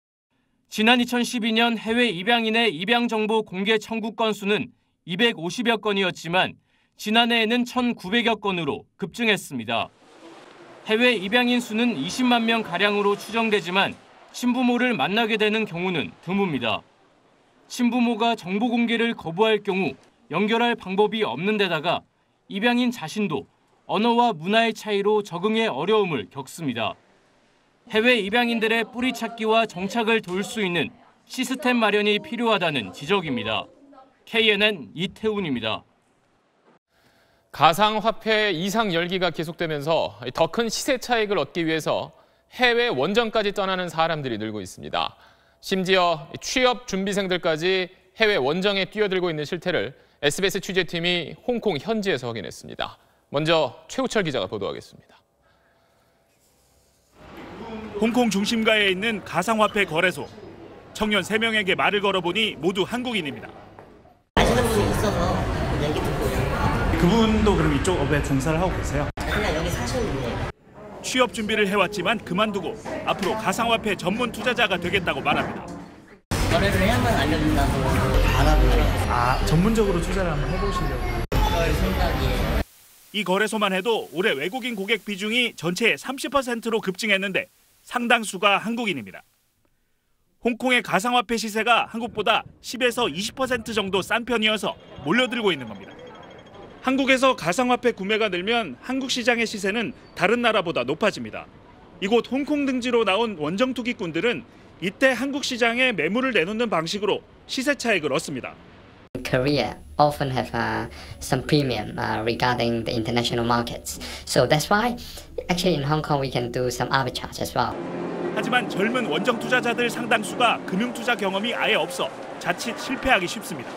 지난 2012년 해외 입양인의 입양 정보 공개 청구 건수는 250여 건이었지만 지난해에는 1,900여 건으로 급증했습니다. 해외 입양인 수는 20만 명 가량으로 추정되지만 친부모를 만나게 되는 경우는 드뭅니다. 친부모가 정보 공개를 거부할 경우 연결할 방법이 없는 데다가 입양인 자신도 언어와 문화의 차이로 적응에 어려움을 겪습니다. 해외 입양인들의 뿌리 찾기와 정착을 도울 수 있는 시스템 마련이 필요하다는 지적입니다. KNN 이태훈입니다. 가상화폐 이상 열기가 계속되면서 더 큰 시세 차익을 얻기 위해서 해외 원정까지 떠나는 사람들이 늘고 있습니다. 심지어 취업 준비생들까지 해외 원정에 뛰어들고 있는 실태를 SBS 취재팀이 홍콩 현지에서 확인했습니다. 먼저 최우철 기자가 보도하겠습니다. 홍콩 중심가에 있는 가상화폐 거래소. 청년 3명에게 말을 걸어보니 모두 한국인입니다. 아시는 분이 있어서 얘기 듣고 있어요. 그분도 그럼 이쪽 업에 종사를 하고 계세요? 그냥 여기 사시는 분이에요. 취업 준비를 해왔지만 그만두고 앞으로 가상화폐 전문 투자자가 되겠다고 말합니다. 거래를 해야만 알려준다고 안 하고요. 전문적으로 투자를 한번 해보시려고? 그럴 생각이에요. 이 거래소만 해도 올해 외국인 고객 비중이 전체의 30%로 급증했는데 상당수가 한국인입니다. 홍콩의 가상화폐 시세가 한국보다 10에서 20% 정도 싼 편이어서 몰려들고 있는 겁니다. 한국에서 가상화폐 구매가 늘면 한국 시장의 시세는 다른 나라보다 높아집니다. 이곳 홍콩 등지로 나온 원정 투기꾼들은 이때 한국 시장에 매물을 내놓는 방식으로 시세 차익을 얻습니다. Korea often have some premium regarding the international markets. So that's why actually in Hong Kong we can do some arbitrage as well. 하지만 젊은 원정 투자자들 상당수가 금융 투자 경험이 아예 없어 자칫 실패하기 쉽습니다.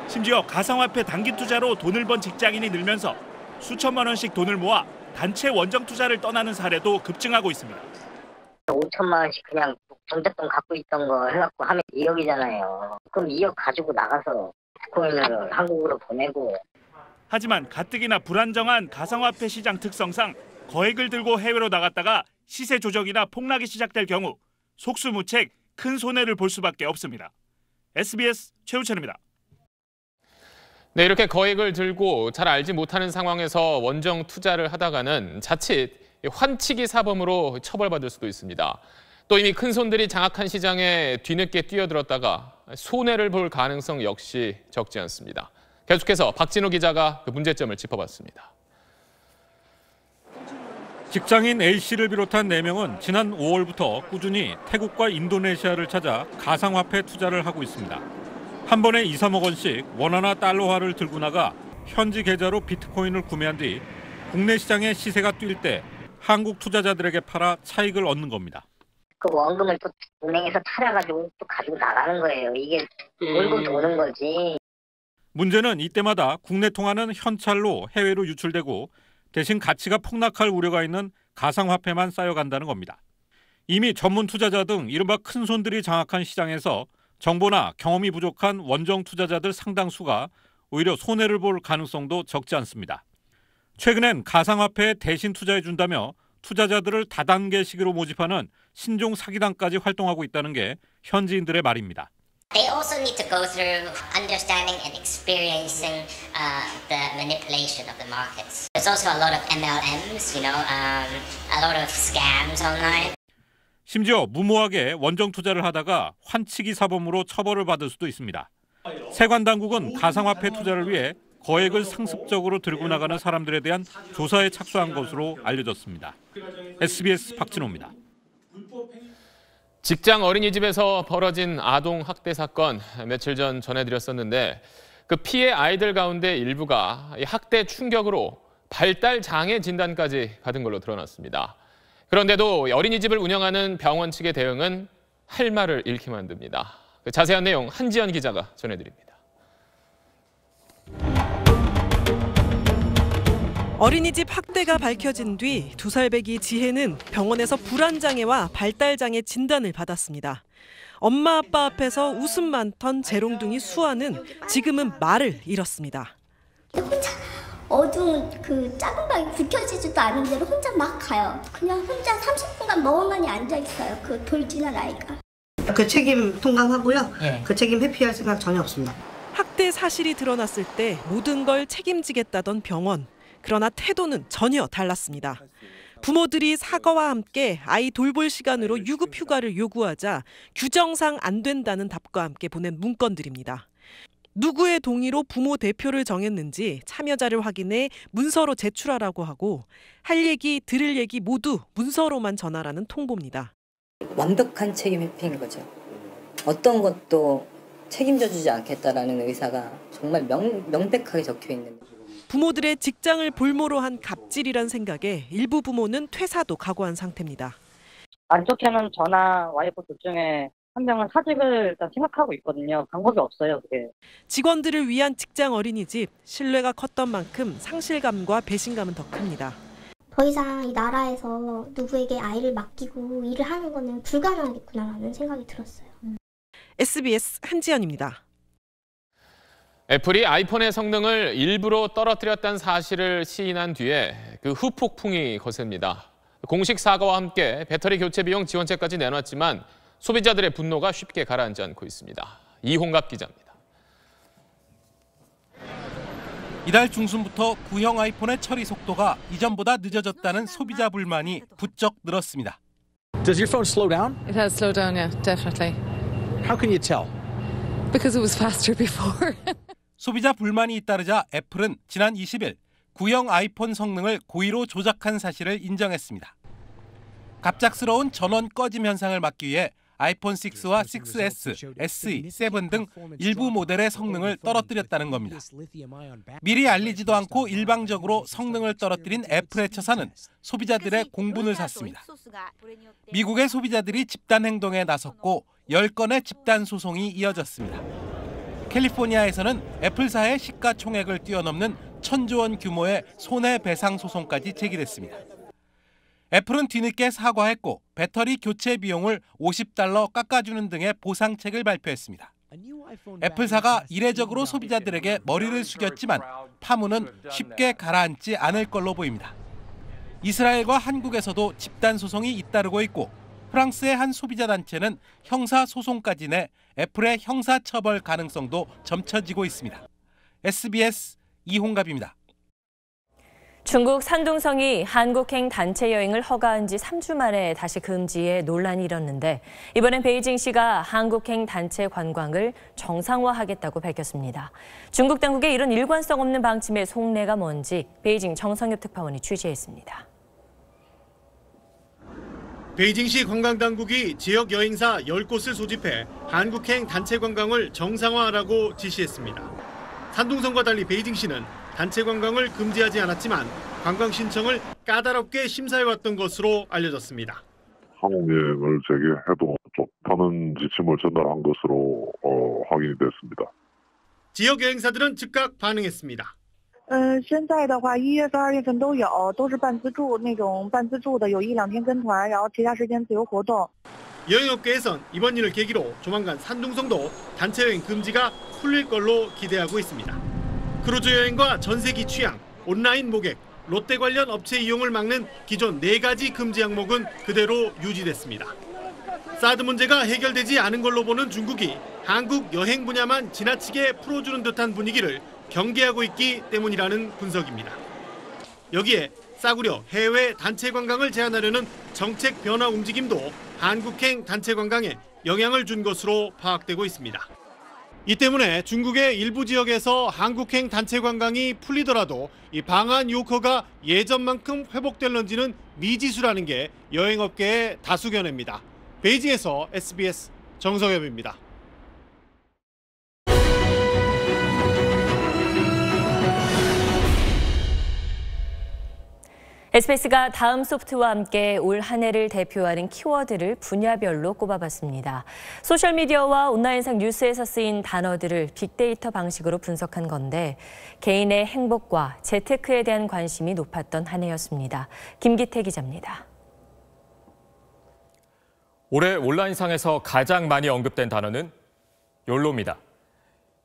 심지어 가상화폐 단기 투자로 돈을 번 직장인이 늘면서 수천만 원씩 돈을 모아 단체 원정 투자를 떠나는 사례도 급증하고 있습니다. 5천만 원씩 그냥 정잣돈 갖고 있던 거 해갖고 하면 2억이잖아요. 그럼 2억 가지고 나가서 비트코인을 한국으로 보내고. 하지만 가뜩이나 불안정한 가상화폐 시장 특성상 거액을 들고 해외로 나갔다가 시세 조정이나 폭락이 시작될 경우 속수무책 큰 손해를 볼 수밖에 없습니다. SBS 최우철입니다. 네, 이렇게 거액을 들고 잘 알지 못하는 상황에서 원정 투자를 하다가는 자칫 환치기 사범으로 처벌받을 수도 있습니다. 또 이미 큰 손들이 장악한 시장에 뒤늦게 뛰어들었다가 손해를 볼 가능성 역시 적지 않습니다. 계속해서 박진호 기자가 그 문제점을 짚어봤습니다. 직장인 A씨를 비롯한 4명은 지난 5월부터 꾸준히 태국과 인도네시아를 찾아 가상화폐 투자를 하고 있습니다. 한 번에 2, 3억 원씩 원화나 달러화를 들고 나가 현지 계좌로 비트코인을 구매한 뒤 국내 시장의 시세가 뛸 때 한국 투자자들에게 팔아 차익을 얻는 겁니다. 그 원금을 또 은행에서 찾아가지고 또 가지고 나가는 거예요. 이게 돌고 도는 거지. 문제는 이때마다 국내 통화는 현찰로 해외로 유출되고 대신 가치가 폭락할 우려가 있는 가상화폐만 쌓여간다는 겁니다. 이미 전문 투자자 등 이른바 큰손들이 장악한 시장에서 정보나 경험이 부족한 원정 투자자들 상당수가 오히려 손해를 볼 가능성도 적지 않습니다. 최근엔 가상화폐에 대신 투자해준다며 투자자들을 다단계식으로 모집하는 신종 사기단까지 활동하고 있다는 게 현지인들의 말입니다. They also need to go through understanding and experiencing the manipulation of the markets. There's also a lot of MLMs, a lot of scams online. 심지어 무모하게 원정 투자를 하다가 환치기 사범으로 처벌을 받을 수도 있습니다. 세관 당국은 가상화폐 투자를 위해 거액을 상습적으로 들고 나가는 사람들에 대한 조사에 착수한 것으로 알려졌습니다. SBS 박진호입니다. 직장 어린이집에서 벌어진 아동 학대 사건 며칠 전 전해드렸었는데 그 피해 아이들 가운데 일부가 학대 충격으로 발달 장애 진단까지 받은 걸로 드러났습니다. 그런데도 어린이집을 운영하는 병원 측의 대응은 할 말을 잃게 만듭니다. 그 자세한 내용 한지연 기자가 전해드립니다. 어린이집 학대가 밝혀진 뒤 2살배기 지혜는 병원에서 불안장애와 발달장애 진단을 받았습니다. 엄마 아빠 앞에서 웃음 많던 재롱둥이 수아는 지금은 말을 잃었습니다. 혼자 어두운 그 작은 방이 불켜지지도 않은 데로 혼자 막 가요. 그냥 혼자 30분간 멍하니 앉아 있어요. 그 돌 지난 아이가. 그 책임 통감하고요. 네. 그 책임 회피할 생각 전혀 없습니다. 학대 사실이 드러났을 때 모든 걸 책임지겠다던 병원. 그러나 태도는 전혀 달랐습니다. 부모들이 사과와 함께 아이 돌볼 시간으로 유급 휴가를 요구하자 규정상 안 된다는 답과 함께 보낸 문건들입니다. 누구의 동의로 부모 대표를 정했는지 참여자를 확인해 문서로 제출하라고 하고 할 얘기, 들을 얘기 모두 문서로만 전하라는 통보입니다. 완벽한 책임 회피인 거죠. 어떤 것도 책임져주지 않겠다라는 의사가 정말 명백하게 적혀 있는. 부모들의 직장을 볼모로 한 갑질이란 생각에 일부 부모는 퇴사도 각오한 상태입니다. 안 좋게는 저나 와이프 둘 중에 한 명은 사직을 일단 생각하고 있거든요. 방법이 없어요, 그게. 직원들을 위한 직장 어린이집, 신뢰가 컸던 만큼 상실감과 배신감은 더 큽니다. 더 이상 이 나라에서 누구에게 아이를 맡기고 일을 하는 거는 불가능하겠구나라는 생각이 들었어요. SBS 한지연입니다. 애플이 아이폰의 성능을 일부러 떨어뜨렸다는 사실을 시인한 뒤에 그 후폭풍이 거셉니다. 공식 사과와 함께 배터리 교체 비용 지원책까지 내놨지만 소비자들의 분노가 쉽게 가라앉지 않고 있습니다. 이홍갑 기자입니다. 이달 중순부터 구형 아이폰의 처리 속도가 이전보다 늦어졌다는 소비자 불만이 부쩍 늘었습니다. Does your phone slow down? It has slowed down, yeah, definitely. How can you tell? Because it was faster before. 소비자 불만이 잇따르자 애플은 지난 20일 구형 아이폰 성능을 고의로 조작한 사실을 인정했습니다. 갑작스러운 전원 꺼짐 현상을 막기 위해 아이폰 6와 6S, SE, 7 등 일부 모델의 성능을 떨어뜨렸다는 겁니다. 미리 알리지도 않고 일방적으로 성능을 떨어뜨린 애플의 처사는 소비자들의 공분을 샀습니다. 미국의 소비자들이 집단 행동에 나섰고 10건의 집단 소송이 이어졌습니다. 캘리포니아에서는 애플사의 시가총액을 뛰어넘는 1,000조 원 규모의 손해배상 소송까지 제기됐습니다. 애플은 뒤늦게 사과했고 배터리 교체 비용을 $50 깎아주는 등의 보상책을 발표했습니다. 애플사가 이례적으로 소비자들에게 머리를 숙였지만 파문은 쉽게 가라앉지 않을 걸로 보입니다. 이스라엘과 한국에서도 집단 소송이 잇따르고 있고 프랑스의 한 소비자 단체는 형사 소송까지 내 애플의 형사 처벌 가능성도 점쳐지고 있습니다. SBS 이홍갑입니다. 중국 산둥성이 한국행 단체 여행을 허가한 지 3주 만에 다시 금지해 논란이 일었는데 이번엔 베이징시가 한국행 단체 관광을 정상화하겠다고 밝혔습니다. 중국 당국의 이런 일관성 없는 방침의 속내가 뭔지 베이징 정성엽 특파원이 취재했습니다. 베이징시 관광당국이 지역 여행사 10곳을 소집해 한국행 단체 관광을 정상화하라고 지시했습니다. 산둥성과 달리 베이징시는 단체 관광을 금지하지 않았지만 관광 신청을 까다롭게 심사해왔던 것으로 알려졌습니다. 한국 여행을 재개해도 좋다는 지침을 전달한 것으로 확인이 됐습니다. 지역 여행사들은 즉각 반응했습니다. 现在的话1月份、2月份都有，都是半自助那种半自助的，有1、2天跟团，然后其他时间自由活动。 여행업계에선 이번 일을 계기로 조만간 산둥성도 단체 여행 금지가 풀릴 걸로 기대하고 있습니다. 크루즈 여행과 전세기 취향, 온라인 모객, 롯데 관련 업체 이용을 막는 기존 4가지 금지 항목은 그대로 유지됐습니다. 사드 문제가 해결되지 않은 걸로 보는 중국이 한국 여행 분야만 지나치게 풀어주는 듯한 분위기를 경계하고 있기 때문이라는 분석입니다. 여기에 싸구려 해외 단체 관광을 제한하려는 정책 변화 움직임도 한국행 단체 관광에 영향을 준 것으로 파악되고 있습니다. 이 때문에 중국의 일부 지역에서 한국행 단체 관광이 풀리더라도 이 방한 유혹가 예전만큼 회복될런지는 미지수라는 게 여행업계의 다수 견해입니다. 베이징에서 SBS 정성엽입니다. SBS가 다음 소프트와 함께 올 한 해를 대표하는 키워드를 분야별로 꼽아봤습니다. 소셜미디어와 온라인상 뉴스에서 쓰인 단어들을 빅데이터 방식으로 분석한 건데 개인의 행복과 재테크에 대한 관심이 높았던 한 해였습니다. 김기태 기자입니다. 올해 온라인상에서 가장 많이 언급된 단어는 욜로입니다.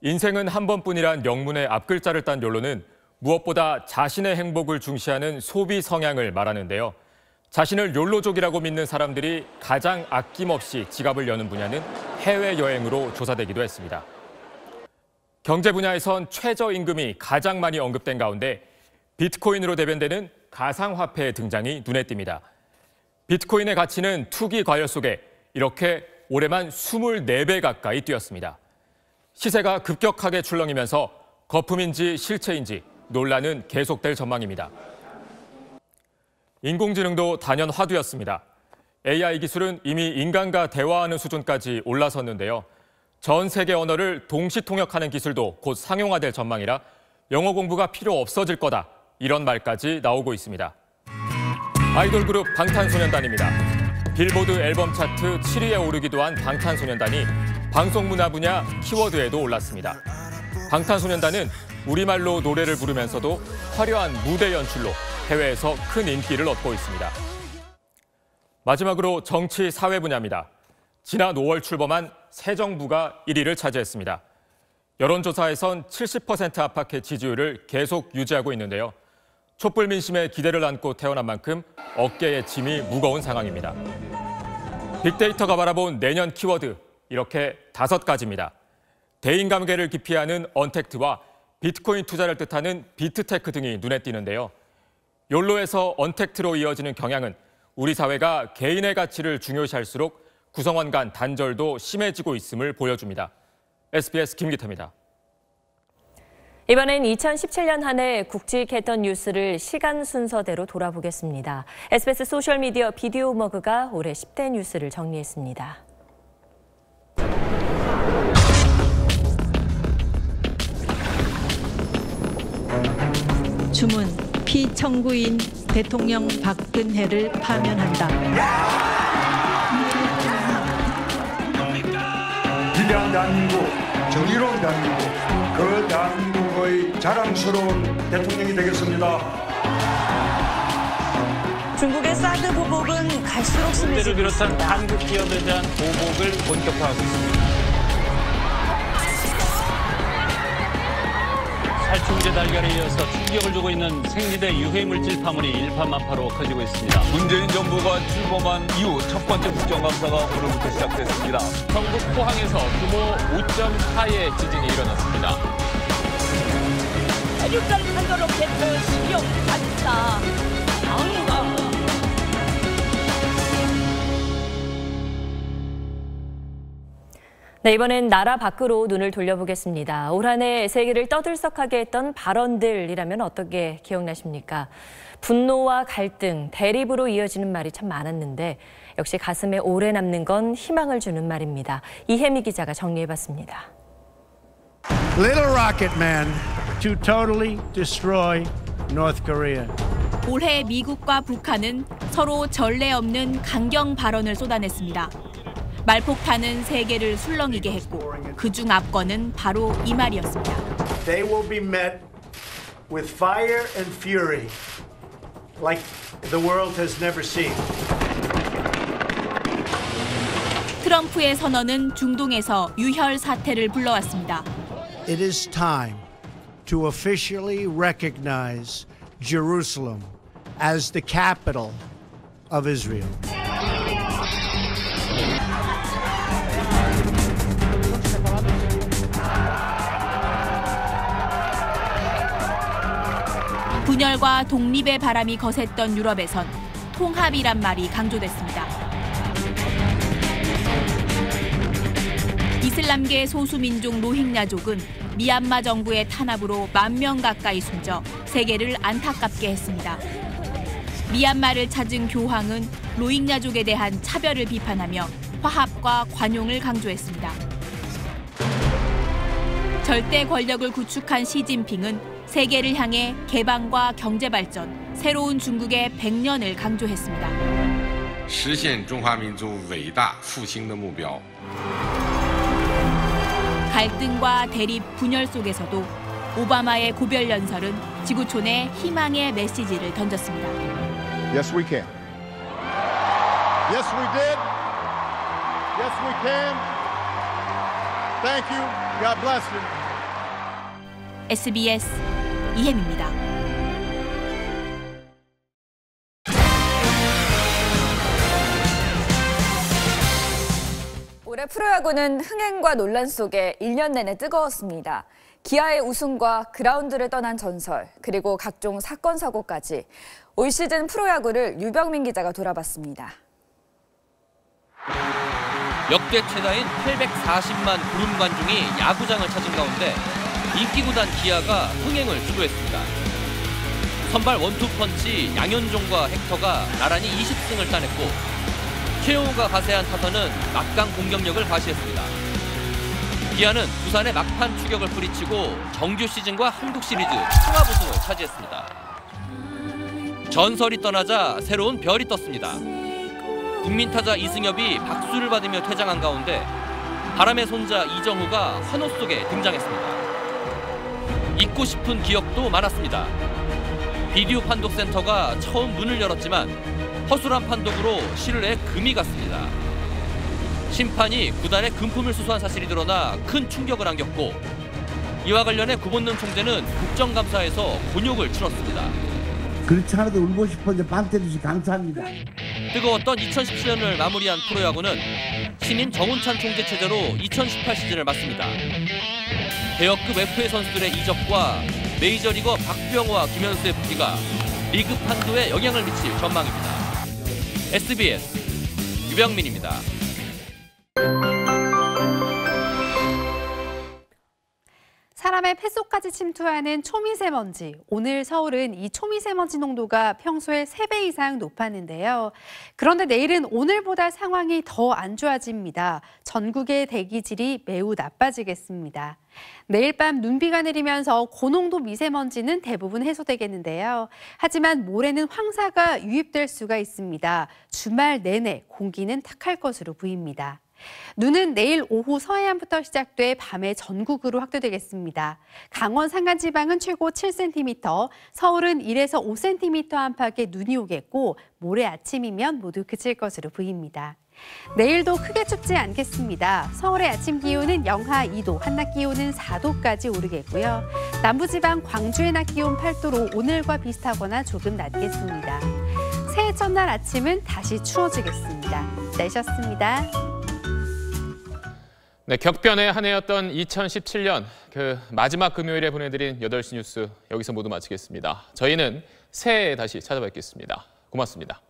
인생은 한 번뿐이란 명문의 앞글자를 딴 욜로는 무엇보다 자신의 행복을 중시하는 소비 성향을 말하는데요. 자신을 욜로족이라고 믿는 사람들이 가장 아낌없이 지갑을 여는 분야는 해외여행으로 조사되기도 했습니다. 경제 분야에선 최저임금이 가장 많이 언급된 가운데 비트코인으로 대변되는 가상화폐의 등장이 눈에 띕니다. 비트코인의 가치는 투기 과열 속에 이렇게 올해만 24배 가까이 뛰었습니다. 시세가 급격하게 출렁이면서 거품인지 실체인지 논란은 계속될 전망입니다. 인공지능도 단연 화두였습니다. AI 기술은 이미 인간과 대화하는 수준까지 올라섰는데요. 전 세계 언어를 동시 통역하는 기술도 곧 상용화될 전망이라 영어 공부가 필요 없어질 거다, 이런 말까지 나오고 있습니다. 아이돌 그룹 방탄소년단입니다. 빌보드 앨범 차트 7위에 오르기도 한 방탄소년단이 방송문화 분야 키워드에도 올랐습니다. 방탄소년단은 우리말로 노래를 부르면서도 화려한 무대 연출로 해외에서 큰 인기를 얻고 있습니다. 마지막으로 정치 사회 분야입니다. 지난 5월 출범한 새 정부가 1위를 차지했습니다. 여론조사에선 70% 안팎의 지지율을 계속 유지하고 있는데요. 촛불 민심에 기대를 안고 태어난 만큼 어깨에 짐이 무거운 상황입니다. 빅데이터가 바라본 내년 키워드, 이렇게 5가지입니다. 대인관계를 기피하는 언택트와 비트코인 투자를 뜻하는 비트테크 등이 눈에 띄는데요. 욜로에서 언택트로 이어지는 경향은 우리 사회가 개인의 가치를 중요시할수록 구성원 간 단절도 심해지고 있음을 보여줍니다. SBS 김기태입니다. 이번엔 2017년 한 해 굵직했던 뉴스를 시간 순서대로 돌아보겠습니다. SBS 소셜미디어 비디오 머그가 올해 10대 뉴스를 정리했습니다. 주문, 피청구인 대통령 박근혜를 파면한다. 위대한 대한민국, 정의로운 대한민국, 그 대한민국의 자랑스러운 대통령이 되겠습니다. 중국의 사드 보복은 갈수록 심해지고 비롯한 있습니다. 한국 기업에 대한 보복을 본격화하고 있습니다. 살충제 달걀에 이어서 충격을 주고 있는 생리대 유해물질 파문이 일파만파로 커지고 있습니다. 문재인 정부가 출범한 이후 첫 번째 국정감사가 오늘부터 시작됐습니다. 경북 포항에서 규모 5.4의 지진이 일어났습니다. 6.3도 로켓 시력 발사 강가. 네, 이번엔 나라 밖으로 눈을 돌려보겠습니다. 올 한 해 세계를 떠들썩하게 했던 발언들이라면 어떻게 기억나십니까? 분노와 갈등, 대립으로 이어지는 말이 참 많았는데 역시 가슴에 오래 남는 건 희망을 주는 말입니다. 이혜미 기자가 정리해봤습니다. Little rocket man to totally destroy North Korea. 올해 미국과 북한은 서로 전례 없는 강경 발언을 쏟아냈습니다. 말폭탄은 세계를 술렁이게 했고 그중 압권은 바로 이 말이었습니다. They will be met with fire and fury like the world has never seen. 트럼프의 선언은 중동에서 유혈 사태를 불러왔습니다. It is time to officially recognize Jerusalem as the capital of Israel. 분열과 독립의 바람이 거셌던 유럽에선 통합이란 말이 강조됐습니다. 이슬람계 소수민족 로힝야족은 미얀마 정부의 탄압으로 10,000명 가까이 숨져 세계를 안타깝게 했습니다. 미얀마를 찾은 교황은 로힝야족에 대한 차별을 비판하며 화합과 관용을 강조했습니다. 절대 권력을 구축한 시진핑은 세계를 향해 개방과 경제 발전, 새로운 중국의 100년을 강조했습니다. 实现中华民族伟大复兴的目标. 갈등과 대립, 분열 속에서도 오바마의 고별 연설은 지구촌에 희망의 메시지를 던졌습니다. Yes, we can. Yes, we did. Yes, we can. Thank you. God bless you. SBS 이혜미입니다. 올해 프로야구는 흥행과 논란 속에 1년 내내 뜨거웠습니다. 기아의 우승과 그라운드를 떠난 전설, 그리고 각종 사건, 사고까지 올 시즌 프로야구를 유병민 기자가 돌아봤습니다. 역대 최다인 840만 구름 관중이 야구장을 찾은 가운데 인기구단 기아가 흥행을 주도했습니다. 선발 원투펀치 양현종과 헥터가 나란히 20승을 따냈고 최용우가 가세한 타선은 막강 공격력을 과시했습니다. 기아는 부산의 막판 추격을 뿌리치고 정규 시즌과 한국 시리즈 통합 우승을 차지했습니다. 전설이 떠나자 새로운 별이 떴습니다. 국민타자 이승엽이 박수를 받으며 퇴장한 가운데 바람의 손자 이정후가 환호 속에 등장했습니다. 잊고 싶은 기억도 많았습니다. 비디오 판독센터가 처음 문을 열었지만 허술한 판독으로 실내 금이 갔습니다. 심판이 구단의 금품을 수수한 사실이 드러나 큰 충격을 안겼고 이와 관련해 구본능 총재는 국정감사에서 곤욕을 치렀습니다. 그렇지 않아도 울고 싶어서 빵 때려주시 감사합니다. 뜨거웠던 2017년을 마무리한 프로야구는 신인 정운찬 총재 체제로 2018 시즌을 맞습니다. 대역급 FA 선수들의 이적과 메이저리거 박병호와 김현수의 복귀가 리그 판도에 영향을 미칠 전망입니다. SBS 유병민입니다. 사람의 폐속까지 침투하는 초미세먼지. 오늘 서울은 이 초미세먼지 농도가 평소에 3배 이상 높았는데요. 그런데 내일은 오늘보다 상황이 더 안 좋아집니다. 전국의 대기질이 매우 나빠지겠습니다. 내일 밤 눈비가 내리면서 고농도 미세먼지는 대부분 해소되겠는데요. 하지만 모레는 황사가 유입될 수가 있습니다. 주말 내내 공기는 탁할 것으로 보입니다. 눈은 내일 오후 서해안부터 시작돼 밤에 전국으로 확대되겠습니다. 강원 산간지방은 최고 7cm, 서울은 1에서 5cm 안팎의 눈이 오겠고 모레 아침이면 모두 그칠 것으로 보입니다. 내일도 크게 춥지 않겠습니다. 서울의 아침 기온은 영하 2도, 한낮 기온은 4도까지 오르겠고요. 남부지방 광주의 낮 기온 8도로 오늘과 비슷하거나 조금 낮겠습니다. 새해 첫날 아침은 다시 추워지겠습니다. 내셨습니다. 네, 격변의 한 해였던 2017년 그 마지막 금요일에 보내드린 8시 뉴스 여기서 모두 마치겠습니다. 저희는 새해에 다시 찾아뵙겠습니다. 고맙습니다.